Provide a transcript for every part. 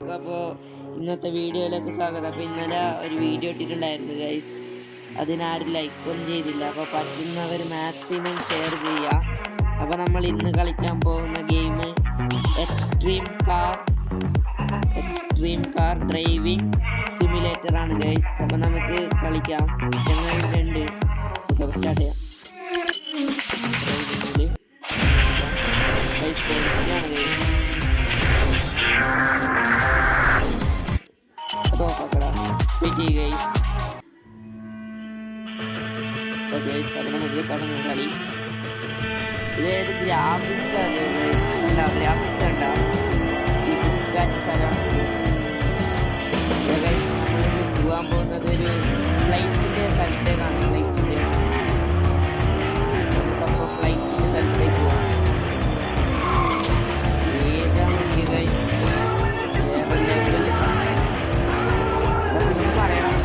അപ്പോൾ ഇന്നത്തെ വീഡിയോയിലേക്ക് സ്വാഗതം. അപ്പോൾ ഇന്നലെ ഒരു വീഡിയോ ഇട്ടിട്ടുണ്ടായിരുന്നു ഗൈസ്, അതിനാരും ലൈക്കൊന്നും ചെയ്തില്ല. അപ്പോൾ പറ്റുന്നവർ മാക്സിമം ഷെയർ ചെയ്യുക. അപ്പോൾ നമ്മൾ ഇന്ന് കളിക്കാൻ പോകുന്ന game extreme car driving simulator ആണ് ഗൈസ്. അപ്പോൾ നമുക്ക് കളിക്കാം. ചങ്ങായിട്ടുണ്ട്, സ്റ്റാർട്ട് ചെയ്യാം. ഗൈസ് പേടിയാണ് ഗൈസ്. നമുക്ക് തുടങ്ങും കളി. ഇതേത് ഗ്രാഫിക്സ് ഗ്രാഫിക്സ് ഉണ്ടോ ഈ സ്ഥലമാണ്. നമ്മളിന്ന് പോകാൻ പോകുന്നത് ഒരു ഫ്ലൈറ്റിൻ്റെ സ്ഥലത്തേക്കാണ്. നമുക്കപ്പോൾ ഫ്ലൈറ്റിൻ്റെ സ്ഥലത്തേക്ക് പോകാം. ഏതാണ് ഗൈസ് പറയണം.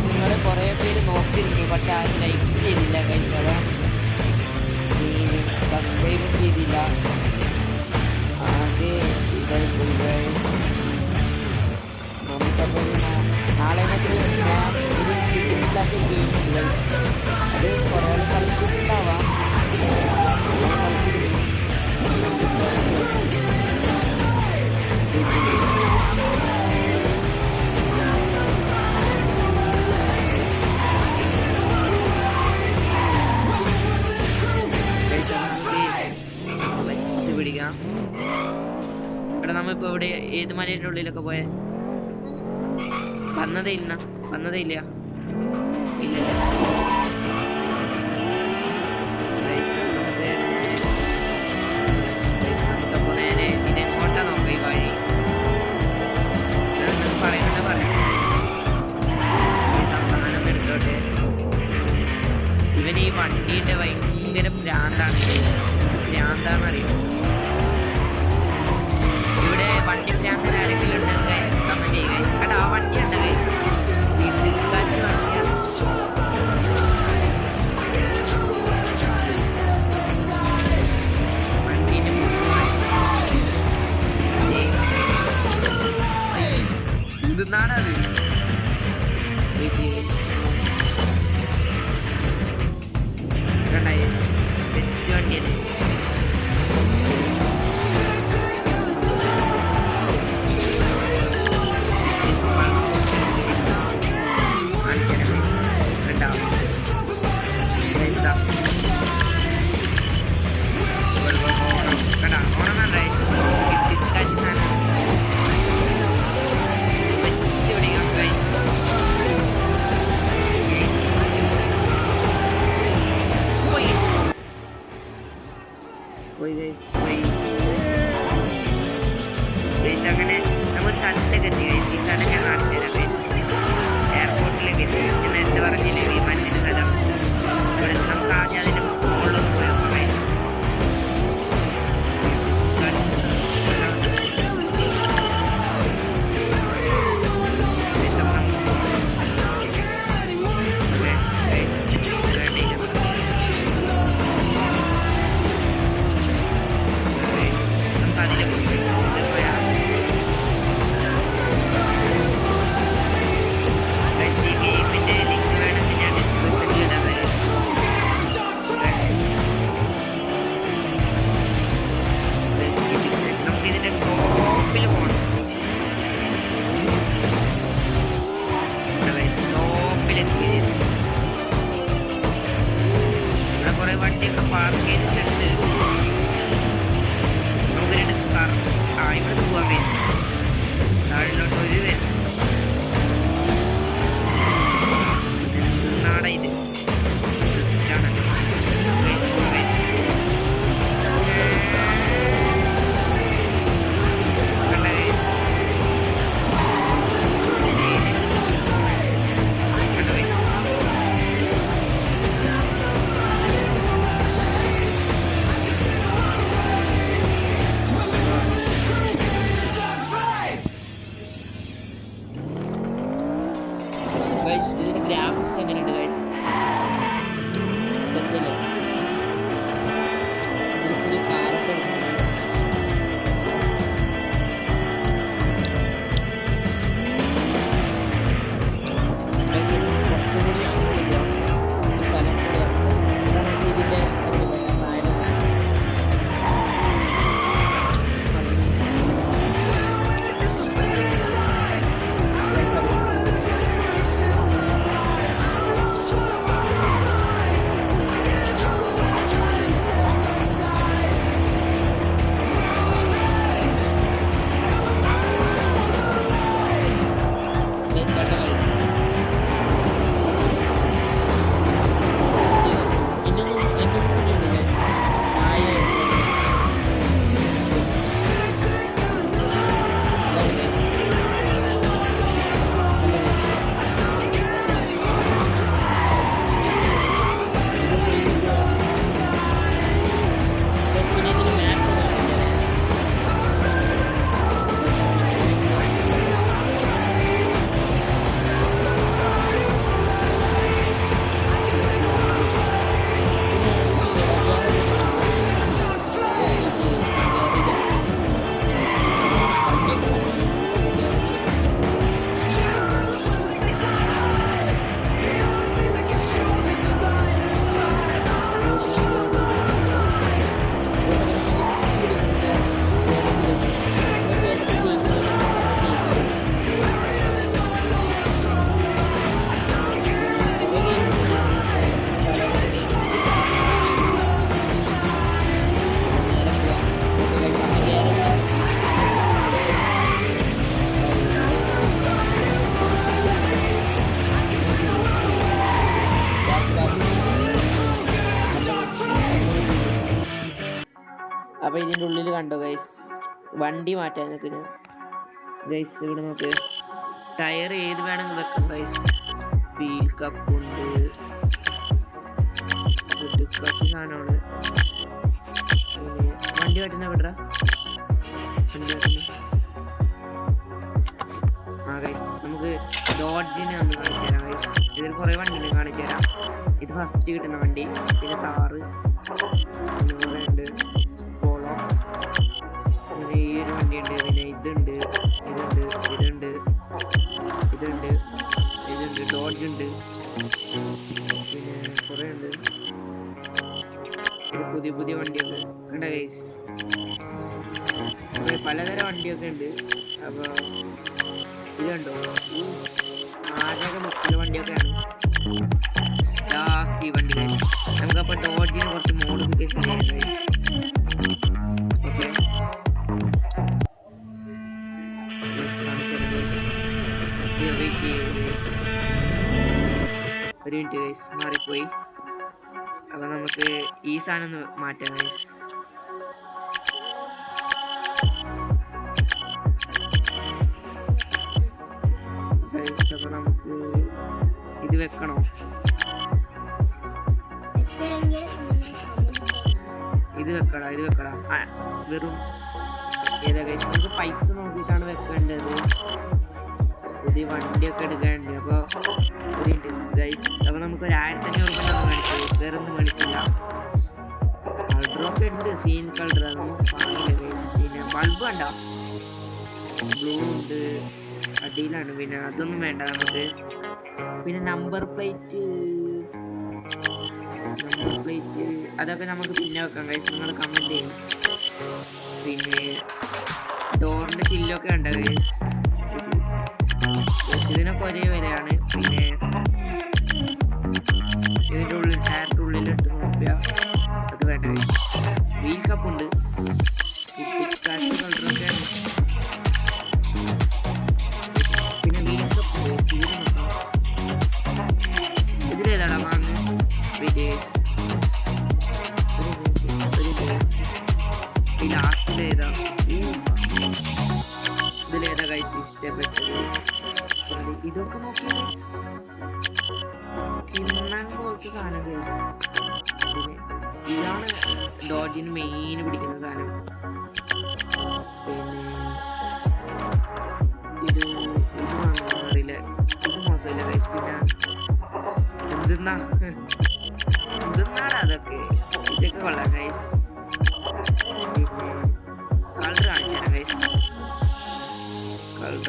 നിങ്ങൾ കുറേ പേര് നോക്കിയിരുന്നു, പക്ഷെ ആരും ലൈക്ക് ചെയ്തില്ല ഗൈസ്. അതാണ് സബ്സ്ക്രൈബും ചെയ്തില്ല. ആകെ ഇതായി പോയി ഗൈസ്. നമുക്കപ്പോൾ നാളെ ഒരു ക്ലാസ് ഗെയിം ഉണ്ട് ഗൈസ്. അത് കുറേ ആൾ കളിച്ചിട്ടുണ്ടാവാം. പിടിക്കാം. ഇവിടെ നമ്മളിപ്പോൾ ഇവിടെ ഏത് മലയുടെ ഉള്ളിലൊക്കെ പോയ വന്നതേ ഇല്ല. നമുക്കപ്പോൾ നേരെ ഇതെങ്ങോട്ടാ നോക്കാം ഈ വഴി. സാധനം എടുത്തോട്ടെ. ഇവന് ഈ വണ്ടീൻ്റെ ഭയങ്കര ഭ്രാന്താണെന്നറിയോ. ഇവിടെ വണ്ടി ഭ്രാന്തൻ ആരെങ്കിലും ഉണ്ടെങ്കിൽ കമന്റ് ചെയ്യുക. കേട്ടോ, ആ വണ്ടി ഉണ്ട് ഗൈസ്, വീട്ടുകാറ്റ് വണ്ടിയാണ്. വണ്ടീൻ്റെ എന്തെന്നാണത് സെറ്റ് വണ്ടിയല്ലേ. പോയി ഗൈസ് പോയി ഗൈസ്. അങ്ങനെ നമ്മൾ സ്ഥലത്തേക്ക് എത്തി ഗൈസ്. ഈ സ്ഥലം ഞാൻ കാണിച്ചു തരാം ഗൈസ്. എയർപോർട്ടിലേക്ക് എത്തി. ഞാൻ നേരത്തെ പറഞ്ഞില്ലേ വിമാനത്തിൻ്റെ സ്ഥലം. ഇവിടെ നമുക്ക് ആദ്യം അതിൻ്റെ മുകളിലൊന്ന് പോയി നോക്കാം ഗൈസ്. വണ്ടിയൊക്കെ പാർക്ക് ചെയ്തിട്ടുണ്ട്. നമുക്ക് രണ്ട് കാർ ഇവിടുന്ന് പോവാം ഗൈസ്. താഴിലോട്ട് ഒരു നാടാ ഇത് ഇതിന്റെ ഗ്രാഫിക്സ് എങ്ങനെയുണ്ട് ഗൈസ്? സെറ്റല്ലേ? ഇതിലൊരു കാറൊക്കെ കുറച്ചുകൂടി സ്ഥലം കൂടി ഇതിന്റെ അപ്പോൾ ഇതിൻ്റെ ഉള്ളിൽ കണ്ടോ ഗൈസ്, വണ്ടി മാറ്റാൻ നിൽക്കുന്നു ഗൈസ്. ഇവിടെ നോക്ക്, ടയർ ഏത് വേണമെങ്കിൽ വെക്കാം ഗൈസ്. വീൽ കപ്പുണ്ട്, കുറച്ച് സാധനമാണ്. വണ്ടി കാട്ടുന്ന വിടറ വണ്ടി കാട്ടുന്ന ഗൈസ്. നമുക്ക് ഡോഡ്ജിനെ ഒന്ന് കാണിച്ചു തരാം ഗൈസ്. ഇതിൽ കുറേ വണ്ടിനെ കാണിച്ചു തരാം. ഇത് ഫസ്റ്റ് കിട്ടുന്ന വണ്ടി, പിന്നെ താറ്, പിന്നെ കുറേ ഉണ്ട്, പോളോ, പിന്നെ ഈ ഒരു വണ്ടിയുണ്ട്, പിന്നെ ഇതുണ്ട്, ഇതുണ്ട്, ഇതുണ്ട്, ഇതുണ്ട്, ഇതുണ്ട്, ഡോഡ്ജ് ഉണ്ട്, പിന്നെ കുറേ ഉണ്ട്. ഇത് പുതിയ പുതിയ വണ്ടിയൊക്കെ ഉണ്ട് ഗൈസ്. പലതരം വണ്ടിയൊക്കെ ഉണ്ട്. അപ്പോൾ ഇത് കണ്ടോ, ആകെ 30 വണ്ടിയൊക്കെയാണ് ലാസ്റ്റ് ഈ വണ്ടി ഗൈസ്. നമുക്കപ്പോൾ ഡോഡ്ജിന് കുറച്ച് മോഡിഫിക്കേഷൻ ചെയ്യാൻ ഗൈസ്. ഓക്കെ, ഒരു മിനിറ്റ് ഗൈസ്, മാറിപ്പോയി. അപ്പോൾ നമുക്ക് ഈ സാധനം ഒന്ന് മാറ്റാം ഗൈസ്. ഇത് വെക്കടാ. വെറും ഏതാ ഗൈസ്, നമുക്ക് പൈസ നോക്കിയിട്ടാണ് വെക്കേണ്ടത്. പുതിയ വണ്ടിയൊക്കെ എടുക്കാനുണ്ട്. അപ്പോൾ ഗൈസ്, അപ്പോൾ നമുക്ക് 1500 രൂപ കാണിക്കാം. വേറെ ഒന്നും കാണിക്കില്ല. കളറൊക്കെ ഉണ്ട്, സീൻ കളർ, അതൊന്നും കാണില്ല. പിന്നെ ബൾബ് കണ്ടോ, ബ്ലൂ ഉണ്ട്, അടിയിലാണ്. പിന്നെ അതൊന്നും വേണ്ട നമുക്ക്. പിന്നെ നമ്പർ പ്ലേറ്റ് അതൊക്കെ നമുക്ക് പിന്നെ വെക്കാം ഗൈസ്, നിങ്ങൾ കമൻറ്റ് ചെയ്യും. പിന്നെ ഡോറിൻ്റെ ചില്ലൊക്കെ ഉണ്ട് ഗൈസ്, ഇതിനൊക്കെ ഒരേ വിലയാണ്. പിന്നെ ഇതിൻ്റെ ഉള്ളിൽ ടയറിൻ്റെ ഉള്ളിലിട്ട് നോക്കിയാൽ അത് വേണ്ട ഗൈസ്. വീൽ കപ്പുണ്ട്, കളറൊക്കെ. പിന്നെ വീൽ കപ്പ് ഇതിലേതാടാ വാങ്ങുന്നത്? ലാസ്റ്റിലേതാ? ഇതിലേതാ ഗൈസ് ഇഷ്ടപ്പെട്ടത്? ഇതൊക്കെ നോക്കി കിണ്ണൻ പോലത്തെ സാധനം ഗൈസ്. ഇതാണ് ഡോജിന് മെയിൻ പിടിക്കുന്ന സാധനം. പിന്നെ ഇത് അറിയില്ല, ഇത് മോശമില്ല ഗൈസ്. പിന്നെ എന്തെന്നാണ് അതൊക്കെ, ഇതൊക്കെ കൊള്ളാം ഗൈസ്. പിന്നെ കളർ കാണിച്ചാൽ ഗൈസ്, കളർ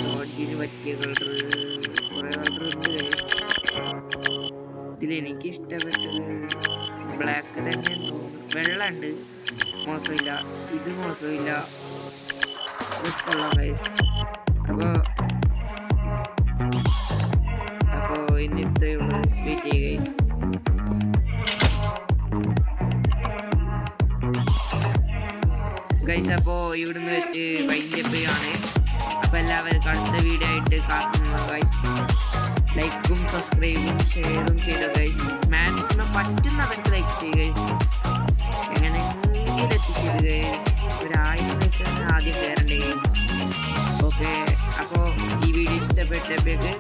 ഡോജിന് പറ്റിയ കളർ കുറേ കളർ ഉണ്ട് ഗൈസ്. ഇതിലെനിക്ക് ഇഷ്ടപ്പെട്ടത് ബ്ലാക്ക് തന്നെ തോന്നുന്നു. വെള്ള ഉണ്ട്, മോശമില്ല. ഇത് മോശമില്ല, ഇത് കൊള്ളാം ഗൈസ്. അപ്പോൾ ഇന്ന് ഇത്രയേ ഉള്ളൂ. വെയിറ്റ് ചെയ്യുക ഗൈസ്. ഗൈസ്, അപ്പോൾ ഇവിടുന്ന് വെച്ച് വൈൻഡപ്പ് ആണ്. അപ്പോൾ എല്ലാവരും അടുത്ത വീഡിയോ ആയിട്ട് കാത്തുനിന്നു ഗൈസ്. ലൈക്കും സബ്സ്ക്രൈബും ഷെയറും ചെയ്തു ഗൈസ്. മാക്സിമം പറ്റുന്നതൊക്കെ ലൈക്ക് ചെയ്യുക ഗൈസ്. എങ്ങനെയെങ്കിലും എത്തിച്ചത് ഗൈസ്. 1000 ലൈക്ക് ആദ്യം കയറേണ്ട ഗൈസ്. ഓക്കെ, അപ്പോൾ ഈ വീഡിയോ ഇഷ്ടപ്പെട്ടപ്പോഴേക്ക്